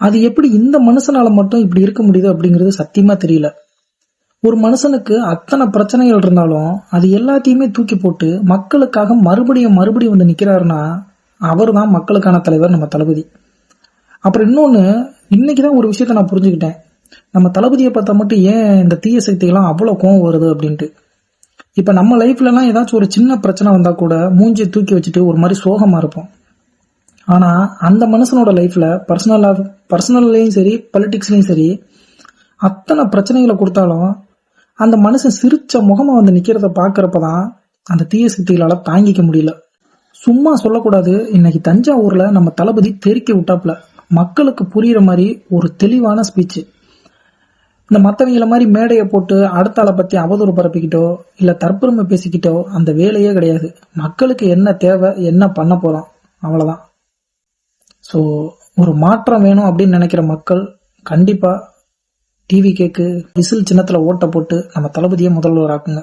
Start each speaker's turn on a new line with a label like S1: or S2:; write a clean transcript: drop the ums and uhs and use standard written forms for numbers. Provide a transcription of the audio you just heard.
S1: அது எப்படி இந்த மனுஷனால மட்டும் இப்படி இருக்க முடியுது அப்படிங்கிறது சத்தியமா தெரியல. ஒரு மனுஷனுக்கு அத்தனை பிரச்சனைகள் இருந்தாலும் அது எல்லாத்தையுமே தூக்கி போட்டு மக்களுக்காக மறுபடியும் வந்து நிக்கிறாருன்னா அவர் தான் மக்களுக்கான தலைவர், நம்ம தளபதி. அப்புறம் இன்னொன்னு, இன்னைக்குதான் ஒரு விஷயத்த நான் புரிஞ்சுக்கிட்டேன். நம்ம தளபதியை பார்த்தா மட்டும் ஏன் இந்த தீய சக்திகள்லாம் அவ்வளவு கோவம் வருது அப்படின்ட்டு. இப்ப நம்ம லைஃப்ல எல்லாம் ஏதாச்சும் ஒரு சின்ன பிரச்சனை வந்தா கூட மூஞ்சியை தூக்கி வச்சுட்டு ஒரு மாதிரி சோகமா இருப்போம். ஆனா அந்த மனுஷனோட லைஃப்ல பர்சனல்லையும் சரி பொலிட்டிக்ஸ்லயும் சரி அத்தனை பிரச்சனைகளை கொடுத்தாலும் அந்த மனுஷன் சிரிச்ச முகமா வந்து நிக்கிறத பாக்குறப்பதான் அந்த தீய சக்திகளால தாங்கிக்க முடியல. சும்மா சொல்லக்கூடாது, இன்னைக்கு தஞ்சாவூர்ல நம்ம தளபதி தெறிக்க விட்டாப்ல. மக்களுக்கு புரியுற மாதிரி ஒரு தெளிவான ஸ்பீச். இந்த மத்தவங்கள மாதிரி மேடையை போட்டு அடுத்த ஆளை பத்தி அவதூறு பரப்பிக்கிட்டோ இல்ல தற்பெருமை பேசிக்கிட்டோ அந்த வேலையே கிடையாது. மக்களுக்கு என்ன தேவை, என்ன பண்ண போறோம், அவ்வளவுதான். ஸோ ஒரு மாற்றம் வேணும் அப்படின்னு நினைக்கிற மக்கள் கண்டிப்பா டிவி கேக்கு விசில் சின்னத்துல ஓட்ட போட்டு நம்ம தளபதியை முதல்வர் ஆக்குங்க.